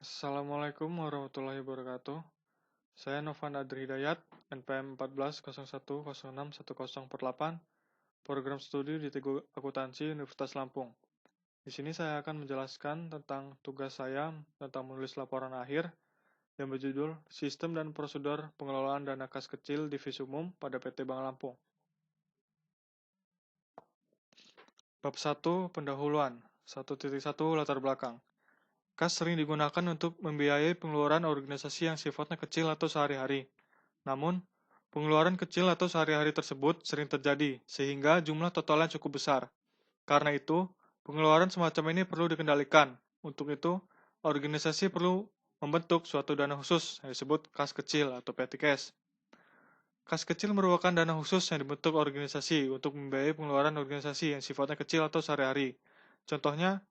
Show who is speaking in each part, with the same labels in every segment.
Speaker 1: Assalamualaikum warahmatullahi wabarakatuh. Saya Novan Adri Hidayat, NPM 1401061048, Program Studi di Teguh Akuntansi Universitas Lampung. Di sini saya akan menjelaskan tentang tugas saya tentang menulis laporan akhir yang berjudul Sistem dan Prosedur Pengelolaan Dana Kas Kecil Divisi Umum pada PT Bank Lampung. Bab 1 Pendahuluan 1.1 Latar belakang. Kas sering digunakan untuk membiayai pengeluaran organisasi yang sifatnya kecil atau sehari-hari. Namun, pengeluaran kecil atau sehari-hari tersebut sering terjadi, sehingga jumlah totalnya cukup besar. Karena itu, pengeluaran semacam ini perlu dikendalikan. Untuk itu, organisasi perlu membentuk suatu dana khusus yang disebut kas kecil atau petty cash. Kas kecil merupakan dana khusus yang dibentuk organisasi untuk membiayai pengeluaran organisasi yang sifatnya kecil atau sehari-hari. Contohnya,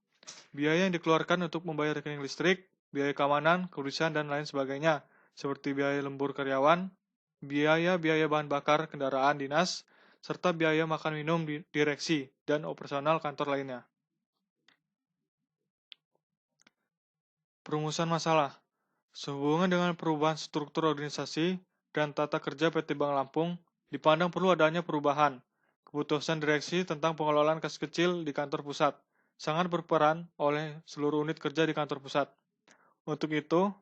Speaker 1: biaya yang dikeluarkan untuk membayar rekening listrik, biaya keamanan, kebersihan, dan lain sebagainya, seperti biaya lembur karyawan, biaya-biaya bahan bakar kendaraan dinas, serta biaya makan minum di direksi dan operasional kantor lainnya. Perumusan masalah. Sehubungan dengan perubahan struktur organisasi dan tata kerja PT Bank Lampung, dipandang perlu adanya perubahan. Keputusan direksi tentang pengelolaan kas kecil di kantor pusat sangat berperan oleh seluruh unit kerja di kantor pusat. Untuk itu,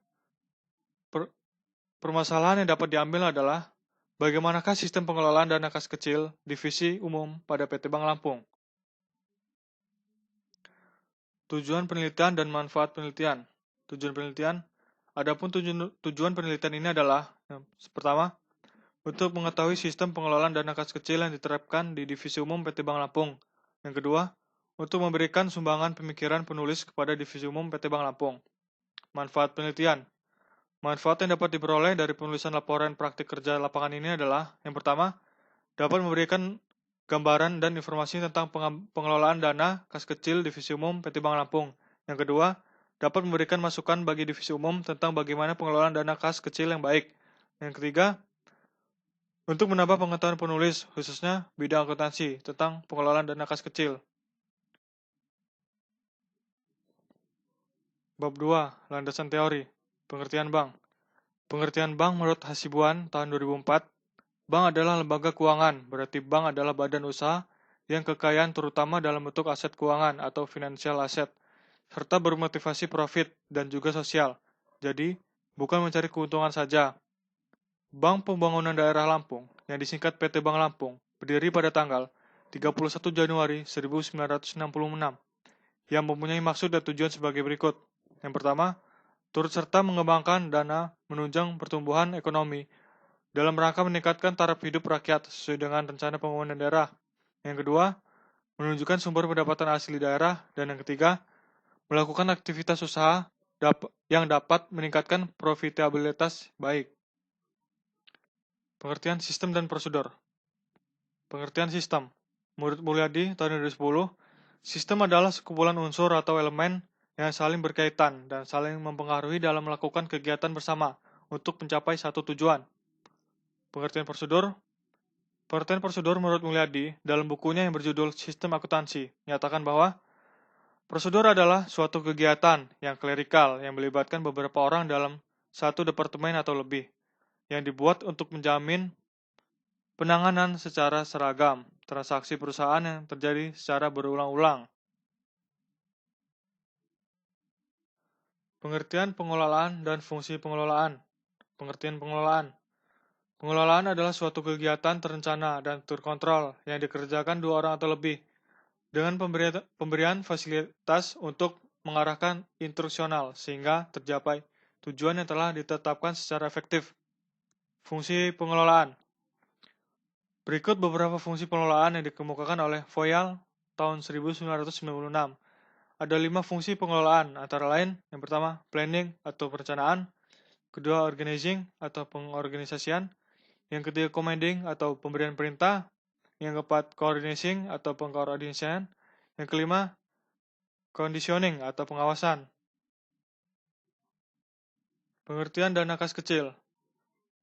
Speaker 1: permasalahan yang dapat diambil adalah bagaimanakah sistem pengelolaan dana kas kecil divisi umum pada PT Bank Lampung. Tujuan penelitian dan manfaat penelitian. Tujuan penelitian, adapun tujuan penelitian ini adalah pertama, untuk mengetahui sistem pengelolaan dana kas kecil yang diterapkan di divisi umum PT Bank Lampung. Yang kedua, untuk memberikan sumbangan pemikiran penulis kepada divisi umum PT Bank Lampung. Manfaat penelitian. Manfaat yang dapat diperoleh dari penulisan laporan praktik kerja lapangan ini adalah, yang pertama, dapat memberikan gambaran dan informasi tentang pengelolaan dana kas kecil divisi umum PT Bank Lampung. Yang kedua, dapat memberikan masukan bagi divisi umum tentang bagaimana pengelolaan dana kas kecil yang baik. Yang ketiga, untuk menambah pengetahuan penulis, khususnya bidang akuntansi, tentang pengelolaan dana kas kecil. Bab 2, Landasan Teori, Pengertian Bank. Pengertian bank menurut Hasibuan tahun 2004, bank adalah lembaga keuangan, berarti bank adalah badan usaha yang kekayaan terutama dalam bentuk aset keuangan atau financial asset, serta bermotivasi profit dan juga sosial. Jadi, bukan mencari keuntungan saja. Bank Pembangunan Daerah Lampung, yang disingkat PT Bank Lampung, berdiri pada tanggal 31 Januari 1966, yang mempunyai maksud dan tujuan sebagai berikut. Yang pertama, turut serta mengembangkan dana menunjang pertumbuhan ekonomi dalam rangka meningkatkan taraf hidup rakyat sesuai dengan rencana pembangunan daerah. Yang kedua, menunjukkan sumber pendapatan asli daerah. Dan yang ketiga, melakukan aktivitas usaha yang dapat meningkatkan profitabilitas baik. Pengertian sistem dan prosedur. Pengertian sistem. Menurut Mulyadi tahun 2010, sistem adalah sekumpulan unsur atau elemen yang saling berkaitan dan saling mempengaruhi dalam melakukan kegiatan bersama untuk mencapai satu tujuan. Pengertian prosedur. Pengertian prosedur menurut Mulyadi dalam bukunya yang berjudul Sistem Akuntansi menyatakan bahwa prosedur adalah suatu kegiatan yang klerikal yang melibatkan beberapa orang dalam satu departemen atau lebih, yang dibuat untuk menjamin penanganan secara seragam transaksi perusahaan yang terjadi secara berulang-ulang. Pengertian pengelolaan dan fungsi pengelolaan. Pengertian pengelolaan. Pengelolaan adalah suatu kegiatan terencana dan terkontrol yang dikerjakan dua orang atau lebih dengan pemberian fasilitas untuk mengarahkan instruksional sehingga tercapai tujuan yang telah ditetapkan secara efektif. Fungsi pengelolaan. Berikut beberapa fungsi pengelolaan yang dikemukakan oleh Voyal tahun 1996. Ada 5 fungsi pengelolaan, antara lain, yang pertama, planning atau perencanaan, kedua, organizing atau pengorganisasian, yang ketiga, commanding atau pemberian perintah, yang keempat, coordinating atau pengkoordinasian, yang kelima, conditioning atau pengawasan. Pengertian dana kas kecil.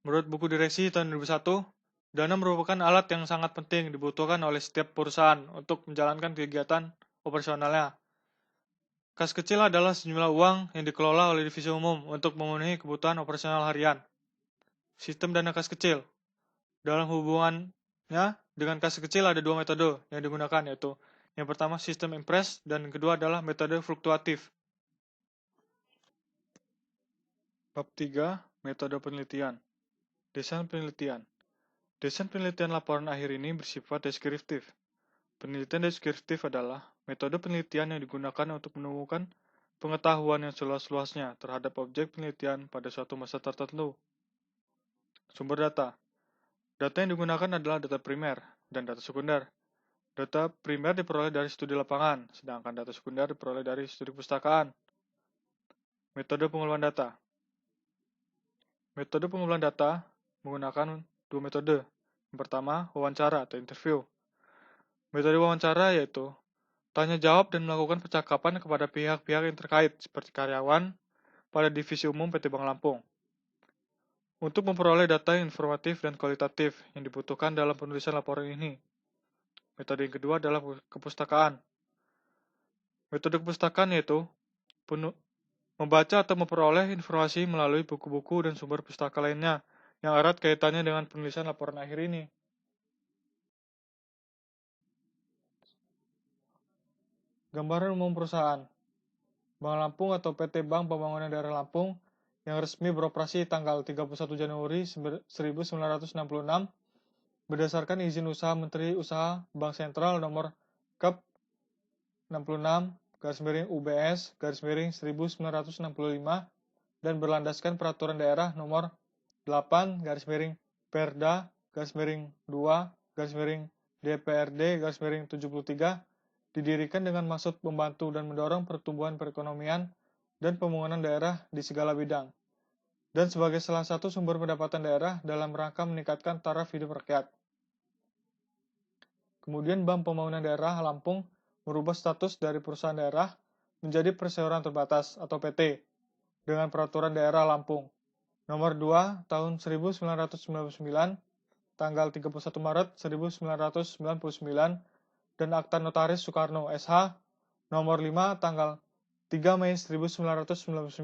Speaker 1: Menurut buku direksi tahun 2001, dana merupakan alat yang sangat penting dibutuhkan oleh setiap perusahaan untuk menjalankan kegiatan operasionalnya. Kas kecil adalah sejumlah uang yang dikelola oleh divisi umum untuk memenuhi kebutuhan operasional harian. Sistem dana kas kecil. Dalam hubungannya dengan kas kecil ada dua metode yang digunakan, yaitu yang pertama sistem impres dan yang kedua adalah metode fluktuatif. Bab 3. Metode penelitian. Desain penelitian. Desain penelitian laporan akhir ini bersifat deskriptif. Penelitian deskriptif adalah metode penelitian yang digunakan untuk menemukan pengetahuan yang seluas-luasnya terhadap objek penelitian pada suatu masa tertentu. Sumber data. Data yang digunakan adalah data primer dan data sekunder. Data primer diperoleh dari studi lapangan, sedangkan data sekunder diperoleh dari studi perpustakaan. Metode pengumpulan data. Metode pengumpulan data menggunakan dua metode. Yang pertama, wawancara atau interview. Metode wawancara yaitu tanya jawab dan melakukan percakapan kepada pihak-pihak yang terkait, seperti karyawan pada divisi umum PT Bank Lampung, untuk memperoleh data yang informatif dan kualitatif yang dibutuhkan dalam penulisan laporan ini. Metode yang kedua adalah kepustakaan. Metode kepustakaan yaitu membaca atau memperoleh informasi melalui buku-buku dan sumber pustaka lainnya yang erat kaitannya dengan penulisan laporan akhir ini. Gambaran umum perusahaan. Bank Lampung atau PT Bank Pembangunan Daerah Lampung yang resmi beroperasi tanggal 31 Januari 1966 berdasarkan izin usaha Menteri Usaha Bank Sentral nomor Kep 66/UBS/1965 dan berlandaskan peraturan daerah nomor 8/Perda/2/DPRD/73 didirikan dengan maksud membantu dan mendorong pertumbuhan perekonomian dan pembangunan daerah di segala bidang, dan sebagai salah satu sumber pendapatan daerah dalam rangka meningkatkan taraf hidup rakyat. Kemudian Bank Pembangunan Daerah Lampung merubah status dari perusahaan daerah menjadi perseroan terbatas atau PT dengan Peraturan Daerah Lampung Nomor 2 Tahun 1999, tanggal 31 Maret 1999, dan Akta Notaris Soekarno SH Nomor 5 tanggal 3 Mei 1999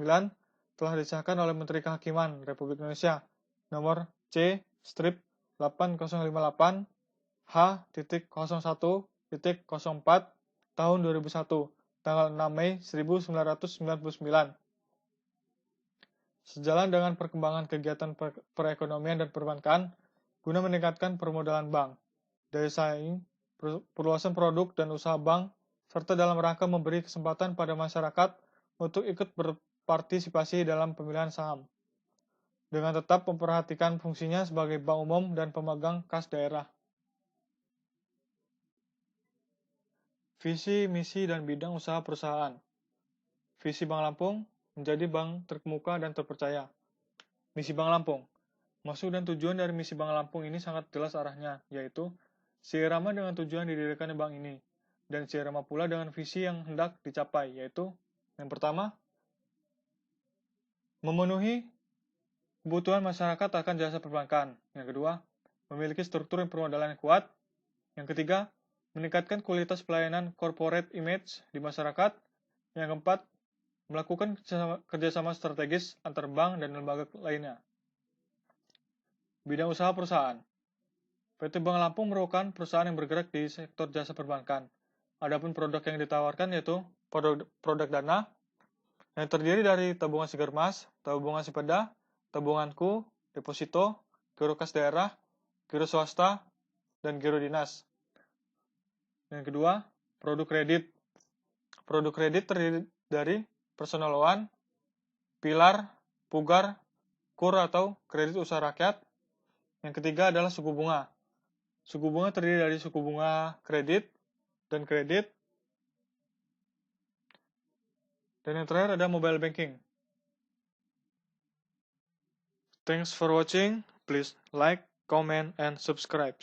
Speaker 1: telah disahkan oleh Menteri Kehakiman Republik Indonesia Nomor C/8058 H.01.04 tahun 2001 tanggal 6 Mei 1999. Sejalan dengan perkembangan kegiatan perekonomian dan perbankan guna meningkatkan permodalan bank, daya saing, perluasan produk dan usaha bank, serta dalam rangka memberi kesempatan pada masyarakat untuk ikut berpartisipasi dalam pemilihan saham, dengan tetap memperhatikan fungsinya sebagai bank umum dan pemegang kas daerah. Visi, misi, dan bidang usaha perusahaan. Visi Bank Lampung menjadi bank terkemuka dan terpercaya. Misi Bank Lampung. Maksud dan tujuan dari misi Bank Lampung ini sangat jelas arahnya, yaitu seirama dengan tujuan didirikannya bank ini, dan seirama pula dengan visi yang hendak dicapai, yaitu yang pertama, memenuhi kebutuhan masyarakat akan jasa perbankan. Yang kedua, memiliki struktur permodalan yang kuat. Yang ketiga, meningkatkan kualitas pelayanan corporate image di masyarakat. Yang keempat, melakukan kerjasama strategis antar bank dan lembaga lainnya. Bidang usaha perusahaan. PT Bank Lampung merupakan perusahaan yang bergerak di sektor jasa perbankan. Adapun produk yang ditawarkan yaitu produk dana yang terdiri dari tabungan Sigermas, tabungan Sipeda, tabunganku, deposito, giro kas daerah, giro swasta, dan giro dinas. Yang kedua, produk kredit. Produk kredit terdiri dari personal loan, pilar, pugar, kur atau kredit usaha rakyat. Yang ketiga adalah suku bunga. Suku bunga terdiri dari suku bunga kredit dan kredit. Dan yang terakhir ada mobile banking. Thanks for watching. Please like, comment, and subscribe.